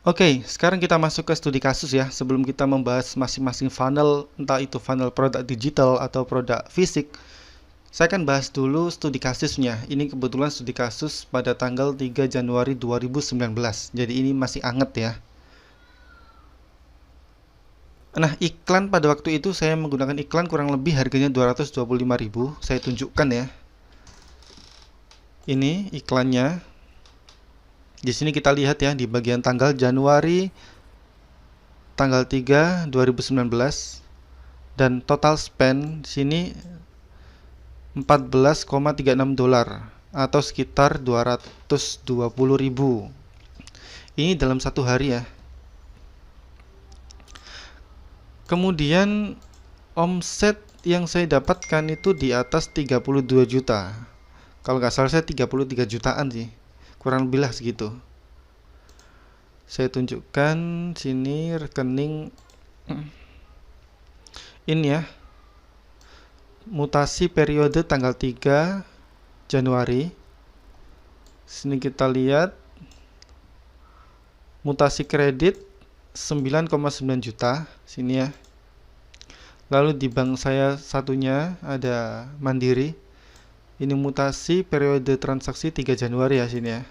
Oke, sekarang kita masuk ke studi kasus ya. Sebelum kita membahas masing-masing funnel, entah itu funnel produk digital atau produk fisik, saya akan bahas dulu studi kasusnya. Ini kebetulan studi kasus pada tanggal 3 Januari 2019. Jadi ini masih anget ya. Nah, iklan pada waktu itu saya menggunakan iklan kurang lebih harganya 225.000. Saya tunjukkan ya. Ini iklannya. Di sini kita lihat ya di bagian tanggal Januari tanggal 3 2019 dan total spend sini 14,36 dolar atau sekitar 220.000. Ini dalam satu hari ya. Kemudian omset yang saya dapatkan itu di atas 32 juta. Kalau nggak salah saya 33 jutaan sih. Kurang lebih lah segitu. Saya tunjukkan sini rekening ini ya. Mutasi periode tanggal 3 Januari. Sini kita lihat mutasi kredit 9,9 juta sini ya. Lalu di bank saya satunya ada Mandiri. Ini mutasi periode transaksi 3 Januari ya sini ya.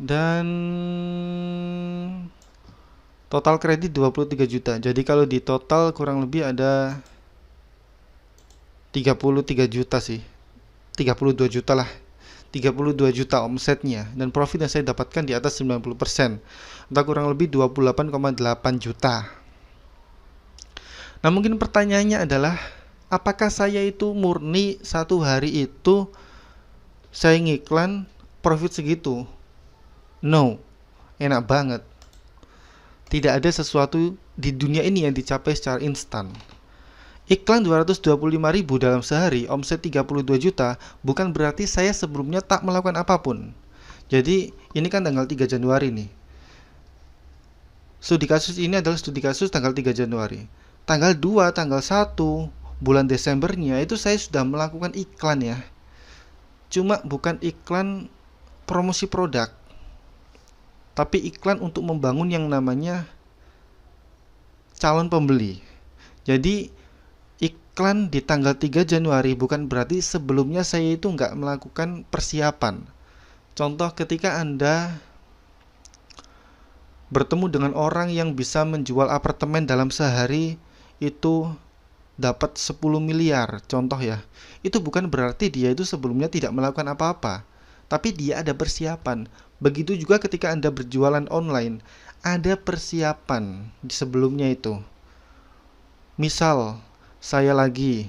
Dan total kredit 23 juta. Jadi kalau di total kurang lebih ada 33 juta sih. 32 juta lah. 32 juta omsetnya dan profit yang saya dapatkan di atas 90%. Atau kurang lebih 28,8 juta. Nah, mungkin pertanyaannya adalah apakah saya itu murni satu hari itu saya ngiklan profit segitu? No, enak banget. Tidak ada sesuatu di dunia ini yang dicapai secara instan. Iklan 225.000 dalam sehari, omset 32 juta, bukan berarti saya sebelumnya tak melakukan apapun. Jadi, ini kan tanggal 3 Januari nih. Studi kasus ini adalah studi kasus tanggal 3 Januari. Tanggal 2, tanggal 1, bulan Desembernya itu saya sudah melakukan iklan ya. Cuma bukan iklan promosi produk, tapi iklan untuk membangun yang namanya calon pembeli. Jadi iklan di tanggal 3 Januari bukan berarti sebelumnya saya itu nggak melakukan persiapan. Contoh ketika Anda bertemu dengan orang yang bisa menjual apartemen dalam sehari itu dapat 10 miliar, contoh ya. Itu bukan berarti dia itu sebelumnya tidak melakukan apa-apa, tapi dia ada persiapan. Begitu juga ketika Anda berjualan online, ada persiapan di sebelumnya itu. Misal, saya lagi,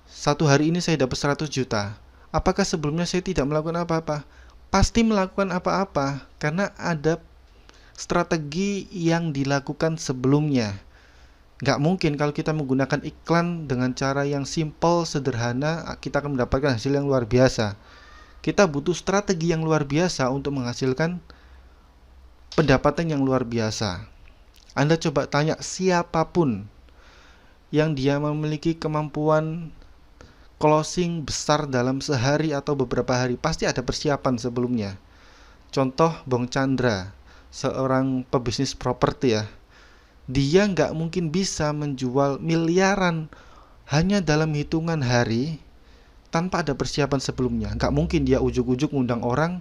satu hari ini saya dapat 100 juta. Apakah sebelumnya saya tidak melakukan apa-apa? Pasti melakukan apa-apa, karena ada strategi yang dilakukan sebelumnya. Nggak mungkin kalau kita menggunakan iklan dengan cara yang simple, sederhana, kita akan mendapatkan hasil yang luar biasa. Kita butuh strategi yang luar biasa untuk menghasilkan pendapatan yang luar biasa. Anda coba tanya siapapun yang dia memiliki kemampuan closing besar dalam sehari atau beberapa hari, pasti ada persiapan sebelumnya. Contoh Bong Chandra, seorang pebisnis properti ya. Dia nggak mungkin bisa menjual miliaran hanya dalam hitungan hari tanpa ada persiapan sebelumnya. Nggak mungkin dia ujuk-ujuk ngundang orang,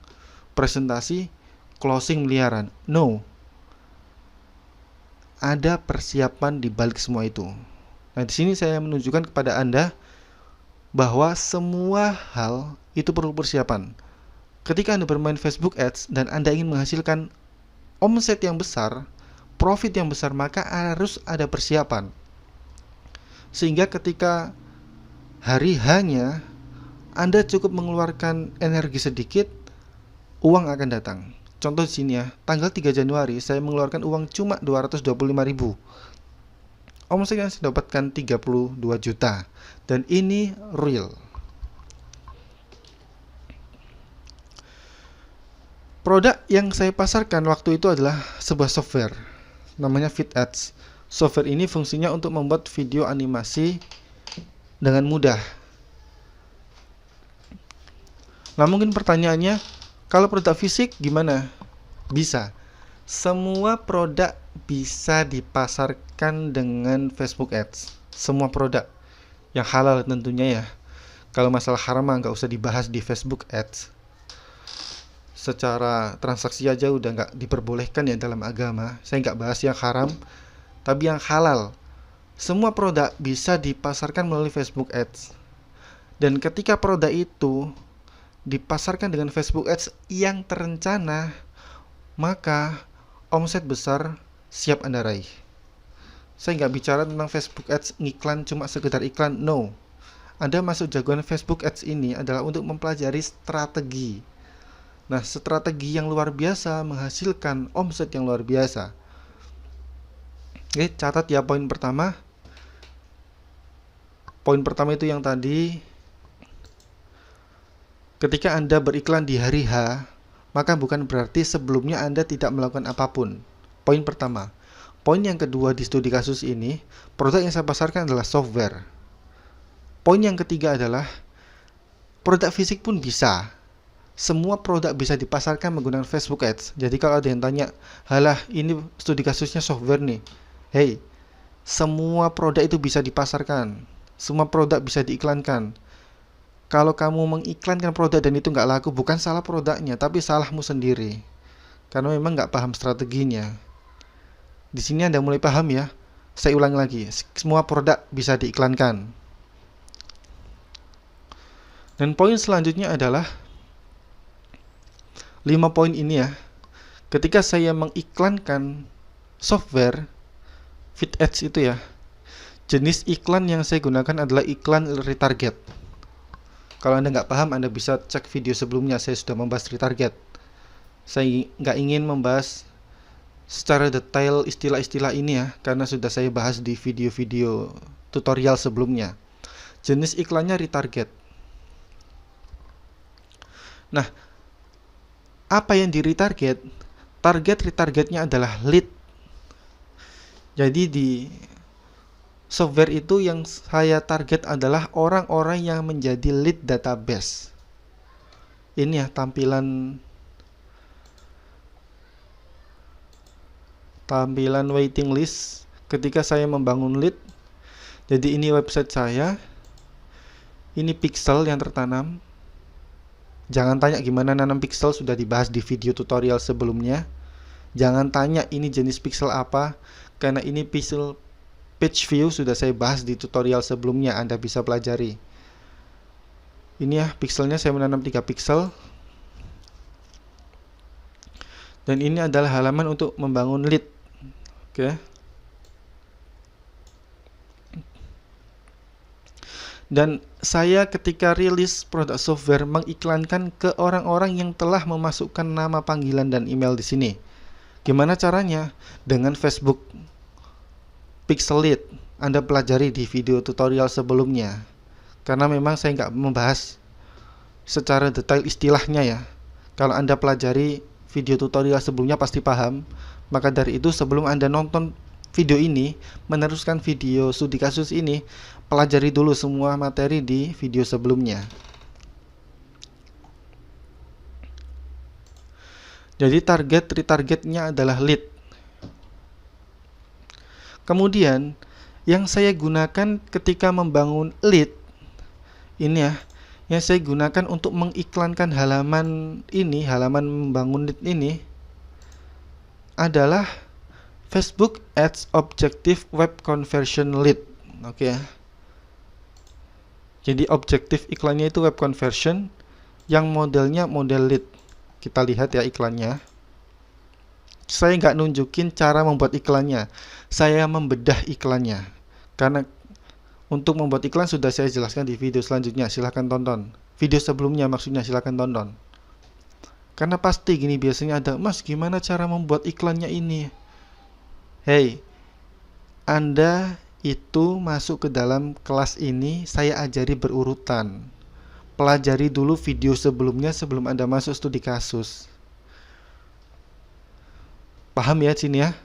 presentasi, closing miliaran. No. Ada persiapan di balik semua itu. Nah, di sini saya menunjukkan kepada Anda bahwa semua hal itu perlu persiapan. Ketika Anda bermain Facebook Ads dan Anda ingin menghasilkan omset yang besar, profit yang besar, maka harus ada persiapan. Sehingga ketika hari hanya Anda cukup mengeluarkan energi sedikit, uang akan datang. Contoh di sini ya, tanggal 3 Januari saya mengeluarkan uang cuma 225.000. Omset yang saya dapatkan 32 juta. Dan ini real. Produk yang saya pasarkan waktu itu adalah sebuah software namanya FitAds. Software ini fungsinya untuk membuat video animasi dengan mudah. Nah, mungkin pertanyaannya, kalau produk fisik gimana? Bisa. Semua produk bisa dipasarkan dengan Facebook Ads. Semua produk yang halal tentunya ya. Kalau masalah haram nggak usah dibahas di Facebook Ads. Secara transaksi aja udah nggak diperbolehkan ya dalam agama. Saya nggak bahas yang haram, tapi yang halal. Semua produk bisa dipasarkan melalui Facebook Ads. Dan ketika produk itu dipasarkan dengan Facebook Ads yang terencana, maka omset besar siap Anda raih. Saya nggak bicara tentang Facebook Ads ngiklan cuma sekedar iklan, no. Anda masuk jagoan Facebook Ads ini adalah untuk mempelajari strategi. Nah, strategi yang luar biasa menghasilkan omset yang luar biasa. Oke, catat ya poin pertama. Poin pertama itu yang tadi, ketika Anda beriklan di hari H, maka bukan berarti sebelumnya Anda tidak melakukan apapun. Poin pertama. Poin yang kedua di studi kasus ini, produk yang saya pasarkan adalah software. Poin yang ketiga adalah, produk fisik pun bisa. Semua produk bisa dipasarkan menggunakan Facebook Ads. Jadi kalau ada yang tanya, halah ini studi kasusnya software nih. Hey, semua produk itu bisa dipasarkan. Semua produk bisa diiklankan. Kalau kamu mengiklankan produk dan itu nggak laku, bukan salah produknya, tapi salahmu sendiri. Karena memang nggak paham strateginya. Di sini Anda mulai paham ya. Saya ulang lagi, semua produk bisa diiklankan. Dan poin selanjutnya adalah 5 poin ini ya. Ketika saya mengiklankan software Feed Ads itu ya, jenis iklan yang saya gunakan adalah iklan retarget. Kalau Anda nggak paham, Anda bisa cek video sebelumnya, saya sudah membahas retarget. Saya nggak ingin membahas secara detail istilah-istilah ini ya, karena sudah saya bahas di video-video tutorial sebelumnya. Jenis iklannya retarget. Nah, apa yang di retarget? Target retargetnya adalah lead. Jadi di software itu yang saya target adalah orang-orang yang menjadi lead database. Ini ya tampilan waiting list ketika saya membangun lead. Jadi ini website saya. Ini pixel yang tertanam. Jangan tanya gimana nanam pixel, sudah dibahas di video tutorial sebelumnya. Jangan tanya ini jenis pixel apa, karena ini pixel page view sudah saya bahas di tutorial sebelumnya, Anda bisa pelajari. Ini ya pixelnya, saya menanam 3 pixel. Dan ini adalah halaman untuk membangun lead. Oke. Dan saya ketika rilis produk software mengiklankan ke orang-orang yang telah memasukkan nama panggilan dan email di sini. Gimana caranya? Dengan Facebook Pixel Lead. Anda pelajari di video tutorial sebelumnya. Karena memang saya nggak membahas secara detail istilahnya ya. Kalau Anda pelajari video tutorial sebelumnya pasti paham. Maka dari itu sebelum Anda nonton video ini, meneruskan video studi kasus ini, pelajari dulu semua materi di video sebelumnya. Jadi retargetnya adalah lead. Kemudian yang saya gunakan ketika membangun lead ini ya, yang saya gunakan untuk mengiklankan halaman ini, halaman membangun lead ini adalah Facebook Ads Objective Web Conversion Lead. Oke ya. Jadi objektif iklannya itu web conversion, yang modelnya model lead. Kita lihat ya iklannya. Saya nggak nunjukin cara membuat iklannya, saya membedah iklannya. Karena untuk membuat iklan sudah saya jelaskan di video selanjutnya, silahkan tonton. Video sebelumnya maksudnya, silahkan tonton. Karena pasti gini biasanya ada, Mas gimana cara membuat iklannya ini? Hey, Anda itu masuk ke dalam kelas ini, saya ajari berurutan. Pelajari dulu video sebelumnya sebelum Anda masuk studi kasus. Paham ya sini ya?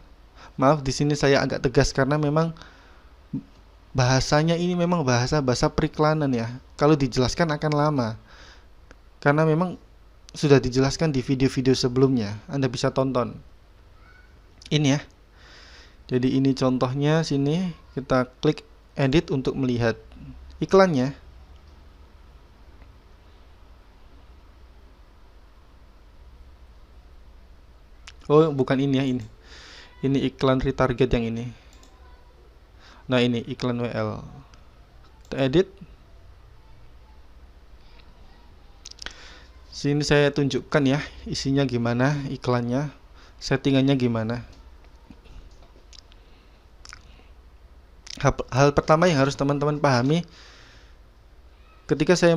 Maaf di sini saya agak tegas karena memang bahasanya ini memang bahasa periklanan ya. Kalau dijelaskan akan lama. Karena memang sudah dijelaskan di video-video sebelumnya. Anda bisa tonton. Ini ya. Jadi ini contohnya, sini kita klik edit untuk melihat iklannya. Oh, bukan ini ya, ini. Ini iklan retarget yang ini. Nah, ini iklan WL. Kita edit. Sini saya tunjukkan ya, isinya gimana, iklannya, settingannya gimana. Hal pertama yang harus teman-teman pahami ketika saya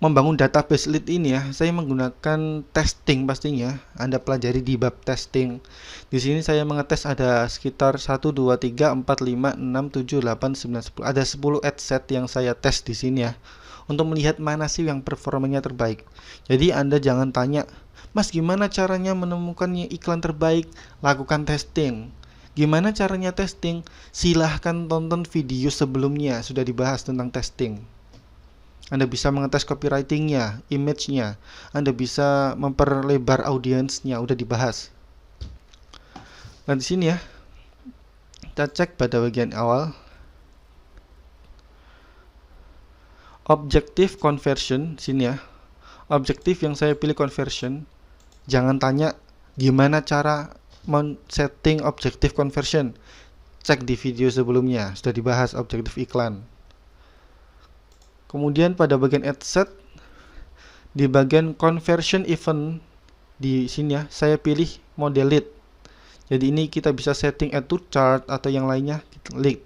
membangun database lead ini ya, saya menggunakan testing pastinya. Anda pelajari di bab testing. Di sini saya mengetes ada sekitar 1 2 3 4 5 6 7 8 9 10. Ada 10 ad set yang saya tes di sini ya. Untuk melihat mana sih yang performanya terbaik. Jadi Anda jangan tanya, "Mas, gimana caranya menemukan iklan terbaik?" Lakukan testing. Gimana caranya testing? Silahkan tonton video sebelumnya, sudah dibahas tentang testing. Anda bisa mengetes copywritingnya, image-nya. Anda bisa memperlebar audiensnya, udah dibahas. Nah, di sini ya, kita cek pada bagian awal. Objective conversion, sini ya. Objektif yang saya pilih conversion. Jangan tanya gimana cara men-setting objective conversion. Cek di video sebelumnya, sudah dibahas objektif iklan. Kemudian pada bagian ad set, di bagian conversion event, di sini ya, saya pilih model lead. Jadi ini kita bisa setting add to chart atau yang lainnya, lead.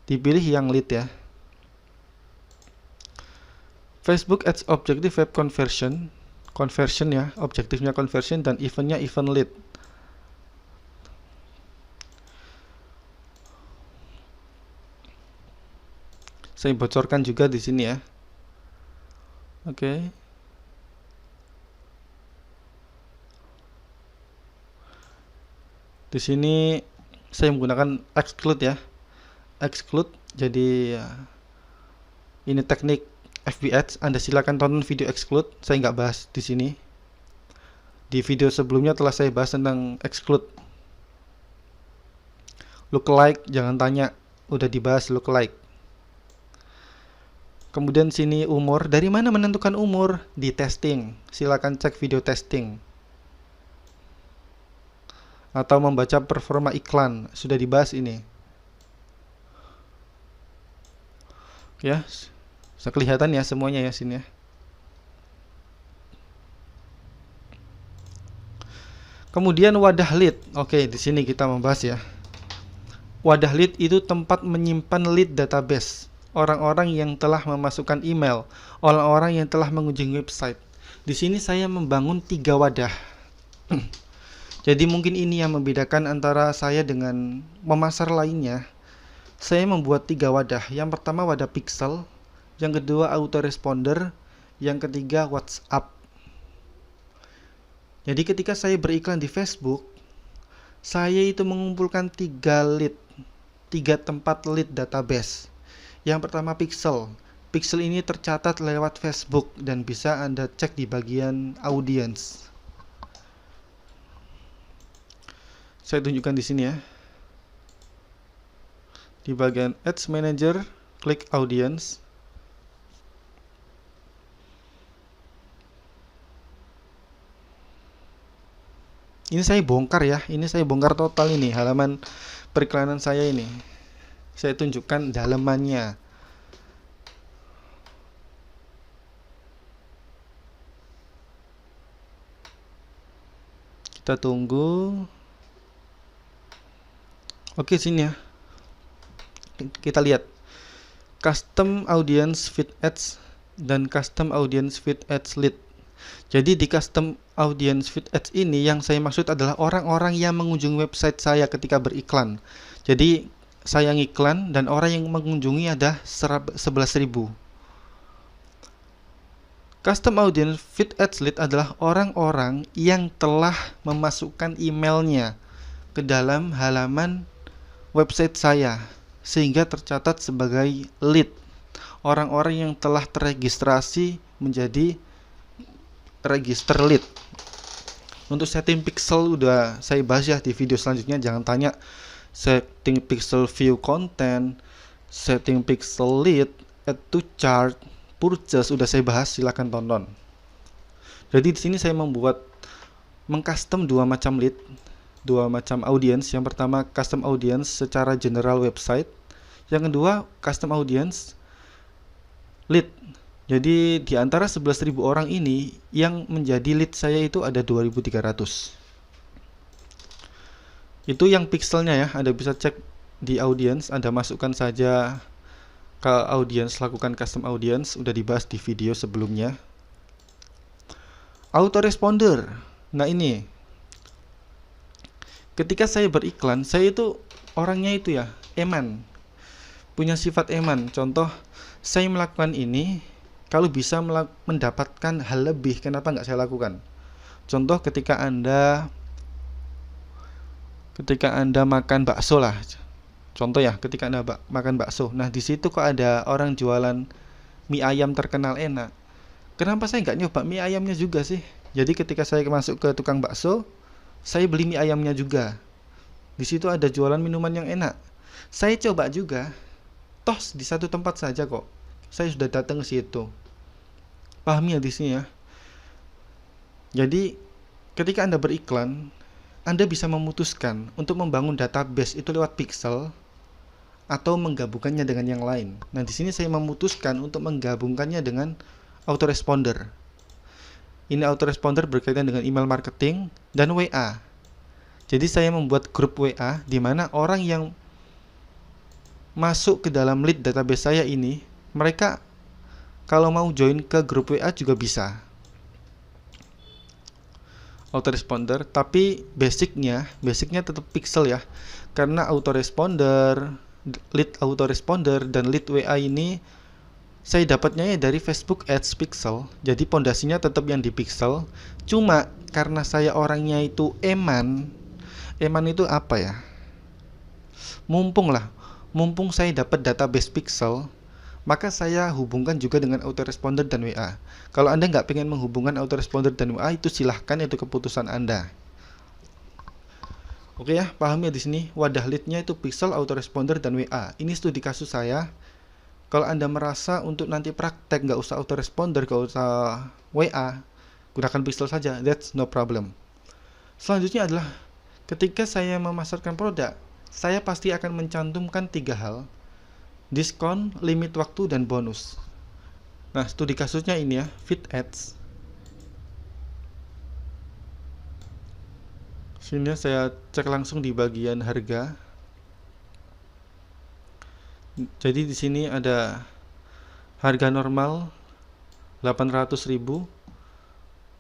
Dipilih yang lead ya. Facebook Ads Objective Web Conversion, conversion ya, objektifnya conversion dan eventnya event lead. Saya bocorkan juga di sini ya. Oke. Di sini saya menggunakan exclude ya. Exclude. Jadi ya, ini teknik FB Ads. Anda silakan tonton video exclude. Saya nggak bahas di sini. Di video sebelumnya telah saya bahas tentang exclude. Lookalike, jangan tanya, udah dibahas lookalike. Kemudian sini umur, dari mana menentukan umur? Di testing, silakan cek video testing. Atau membaca performa iklan, sudah dibahas ini. Ya, bisa kelihatan ya semuanya ya sini ya. Kemudian wadah lead. Oke, di sini kita membahas ya. Wadah lead itu tempat menyimpan lead database. Orang-orang yang telah memasukkan email, orang-orang yang telah mengunjungi website. Di sini saya membangun 3 wadah. Jadi mungkin ini yang membedakan antara saya dengan pemasar lainnya. Saya membuat 3 wadah. Yang pertama wadah pixel, yang kedua autoresponder, yang ketiga WhatsApp. Jadi ketika saya beriklan di Facebook, saya itu mengumpulkan 3 lead, 3 tempat lead database. Yang pertama pixel. Pixel ini tercatat lewat Facebook dan bisa Anda cek di bagian audience. Saya tunjukkan di sini ya. Di bagian Ads Manager, klik audience. Ini saya bongkar ya. Ini saya bongkar total ini halaman periklanan saya ini. Saya tunjukkan dalamannya. Kita tunggu. Oke, sini ya. Kita lihat custom audience feed ads dan custom audience feed ads lead. Jadi di custom audience feed ads ini yang saya maksud adalah orang-orang yang mengunjungi website saya ketika beriklan. Jadi saya ngiklan dan orang yang mengunjungi ada 11.000. Custom audience feed ads lead adalah orang-orang yang telah memasukkan emailnya ke dalam halaman website saya sehingga tercatat sebagai lead. Orang-orang yang telah terregistrasi menjadi register lead. Untuk setting pixel udah saya bahas ya di video selanjutnya, jangan tanya. Setting pixel view content, setting pixel lead, add to chart, purchase udah saya bahas, silahkan tonton. Jadi di sini saya mengcustom dua macam lead, dua macam audience. Yang pertama custom audience secara general website, yang kedua custom audience lead. Jadi di antara 11.000 orang ini yang menjadi lead saya itu ada 2.300. Itu yang pixelnya ya, Anda bisa cek di audience, Anda masukkan saja ke audience, lakukan custom audience, udah dibahas di video sebelumnya. Autoresponder. Nah ini, ketika saya beriklan, saya itu orangnya itu ya, eman, punya sifat eman. Contoh, saya melakukan ini, kalau bisa mendapatkan hal lebih, kenapa nggak saya lakukan? Contoh ketika Anda makan bakso lah. Contoh ya, ketika Anda makan bakso. Nah, di situ kok ada orang jualan mie ayam terkenal enak. Kenapa saya nggak nyoba mie ayamnya juga sih? Jadi ketika saya masuk ke tukang bakso, saya beli mie ayamnya juga. Di situ ada jualan minuman yang enak. Saya coba juga. Toh di satu tempat saja kok. Saya sudah datang ke situ. Pahami ya di sini ya. Jadi ketika Anda beriklan, Anda bisa memutuskan untuk membangun database itu lewat pixel atau menggabungkannya dengan yang lain. Nah, di sini saya memutuskan untuk menggabungkannya dengan autoresponder. Ini autoresponder berkaitan dengan email marketing dan WA. Jadi saya membuat grup WA di mana orang yang masuk ke dalam lead database saya ini, mereka kalau mau join ke grup WA juga bisa. Autoresponder, tapi basicnya tetap pixel ya. Karena lead autoresponder dan lead WA ini saya dapatnya ya dari Facebook Ads Pixel. Jadi pondasinya tetap yang di pixel. Cuma karena saya orangnya itu eman itu apa ya? Mumpung saya dapat database pixel, maka saya hubungkan juga dengan autoresponder dan WA. Kalau Anda nggak pengen menghubungkan autoresponder dan WA, itu silahkan, itu keputusan Anda. Oke ya, paham ya di sini. Wadah leadnya itu pixel, autoresponder dan WA. Ini studi kasus saya. Kalau Anda merasa untuk nanti praktek nggak usah autoresponder, nggak usah WA, gunakan pixel saja. That's no problem. Selanjutnya adalah ketika saya memasarkan produk, saya pasti akan mencantumkan 3 hal. Diskon, limit waktu, dan bonus. Nah, studi kasusnya ini ya, Fit Ads. Sini saya cek langsung di bagian harga. Jadi di sini ada harga normal 800.000.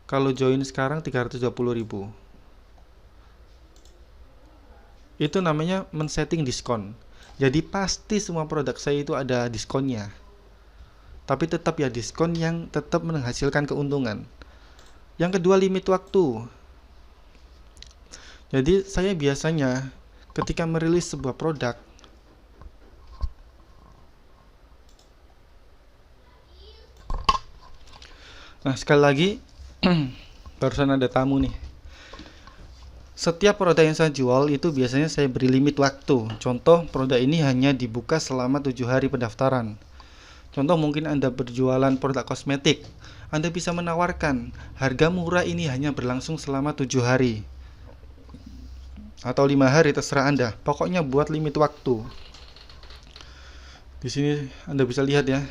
Kalau join sekarang 320.000. Itu namanya men-setting diskon. Jadi pasti semua produk saya itu ada diskonnya. Tapi tetap ya diskon yang tetap menghasilkan keuntungan. Yang kedua, limit waktu. Jadi saya biasanya ketika merilis sebuah produk, nah sekali lagi barusan ada tamu nih. Setiap produk yang saya jual itu biasanya saya beri limit waktu. Contoh, produk ini hanya dibuka selama 7 hari pendaftaran. Contoh, mungkin Anda berjualan produk kosmetik. Anda bisa menawarkan harga murah ini hanya berlangsung selama 7 hari atau 5 hari, terserah Anda. Pokoknya buat limit waktu. Di sini Anda bisa lihat ya.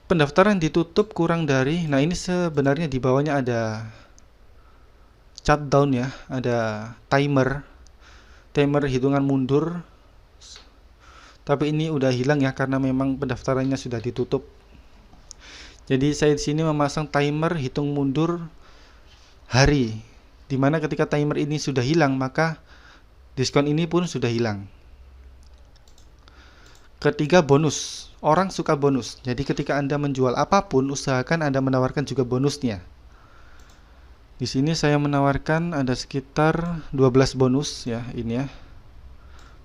Pendaftaran ditutup kurang dari, nah ini sebenarnya di bawahnya ada shutdown ya, ada timer hitungan mundur, tapi ini udah hilang ya karena memang pendaftarannya sudah ditutup. Jadi saya di sini memasang timer hitung mundur hari, dimana ketika timer ini sudah hilang maka diskon ini pun sudah hilang. Ketiga, bonus. Orang suka bonus, jadi ketika Anda menjual apapun usahakan Anda menawarkan juga bonusnya. Di sini saya menawarkan ada sekitar 12 bonus ya, ini ya.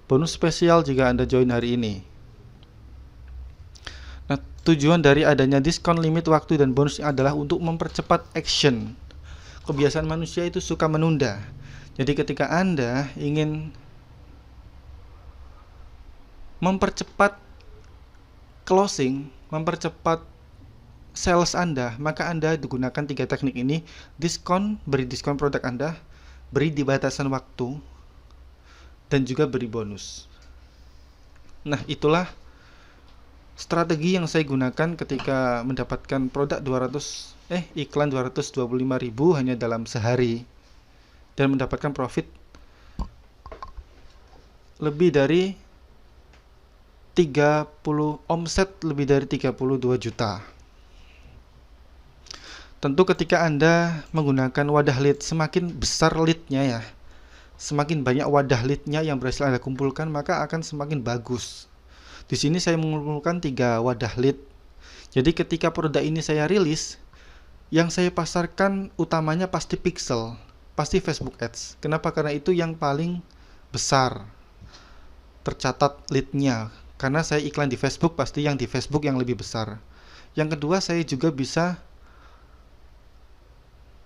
Bonus spesial jika Anda join hari ini. Nah, tujuan dari adanya diskon, limit waktu, dan bonus adalah untuk mempercepat action. Kebiasaan manusia itu suka menunda. Jadi ketika Anda ingin mempercepat closing, mempercepat sales Anda, maka Anda digunakan 3 teknik ini. Beri diskon produk Anda, beri di batasan waktu, dan juga beri bonus. Nah, itulah strategi yang saya gunakan ketika mendapatkan produk iklan 225.000 hanya dalam sehari dan mendapatkan profit lebih dari 32 juta. Tentu ketika Anda menggunakan wadah lead, semakin besar leadnya ya, semakin banyak wadah leadnya yang berhasil Anda kumpulkan, maka akan semakin bagus. Di sini saya mengumpulkan 3 wadah lead. Jadi ketika produk ini saya rilis, yang saya pasarkan utamanya pasti pixel, pasti Facebook Ads. Kenapa? Karena itu yang paling besar tercatat leadnya. Karena saya iklan di Facebook, pasti yang di Facebook yang lebih besar. Yang kedua, saya juga bisa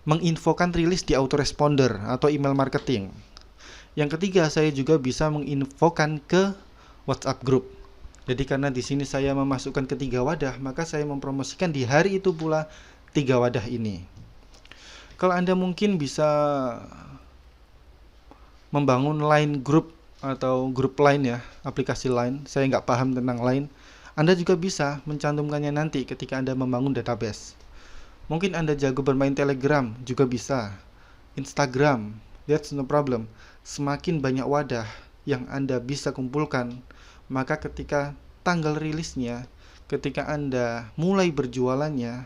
menginfokan rilis di autoresponder atau email marketing. Yang ketiga, saya juga bisa menginfokan ke WhatsApp group. Jadi karena di sini saya memasukkan ke 3 wadah, maka saya mempromosikan di hari itu pula 3 wadah ini. Kalau Anda mungkin bisa membangun line group atau grup Line ya, aplikasi Line. Saya nggak paham tentang Line. Anda juga bisa mencantumkannya nanti ketika Anda membangun database. Mungkin Anda jago bermain Telegram, juga bisa. Instagram, that's no problem. Semakin banyak wadah yang Anda bisa kumpulkan, maka ketika tanggal rilisnya, ketika Anda mulai berjualannya,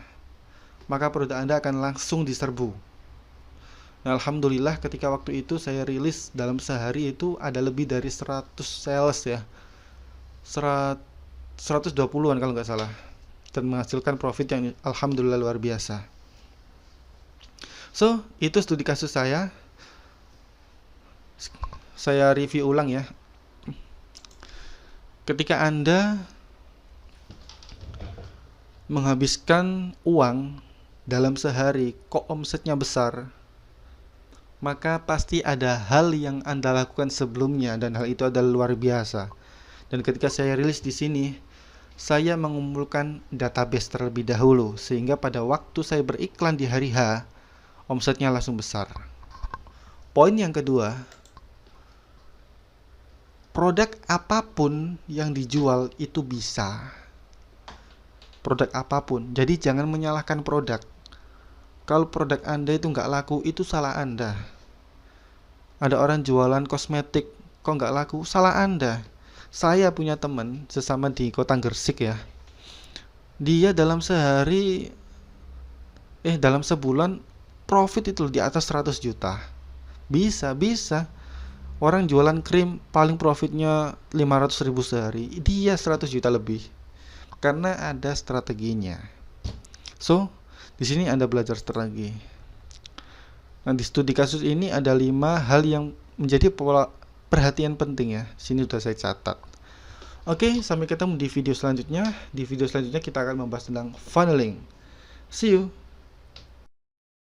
maka produk Anda akan langsung diserbu. Nah, alhamdulillah ketika waktu itu saya rilis dalam sehari itu ada lebih dari 100 sales ya, 120-an kalau nggak salah, dan menghasilkan profit yang alhamdulillah luar biasa. So, itu studi kasus saya review ulang ya. Ketika Anda menghabiskan uang dalam sehari kok omsetnya besar, maka pasti ada hal yang Anda lakukan sebelumnya dan hal itu adalah luar biasa. Dan ketika saya rilis di sini, saya mengumpulkan database terlebih dahulu sehingga pada waktu saya beriklan di hari H, omsetnya langsung besar. Poin yang kedua, produk apapun yang dijual itu bisa. Produk apapun. Jadi jangan menyalahkan produk. Kalau produk Anda itu nggak laku, itu salah Anda. Ada orang jualan kosmetik, kok nggak laku? Salah Anda. Saya punya teman, sesama di kota Gresik ya. Dia dalam sebulan, profit itu di atas 100 juta. Bisa. Orang jualan krim, paling profitnya 500.000 sehari. Dia 100 juta lebih. Karena ada strateginya. So, di sini Anda belajar strategi. Nah, di studi kasus ini ada 5 hal yang menjadi perhatian penting ya. Sini sudah saya catat. Oke, sampai ketemu di video selanjutnya. Di video selanjutnya kita akan membahas tentang funneling. See you.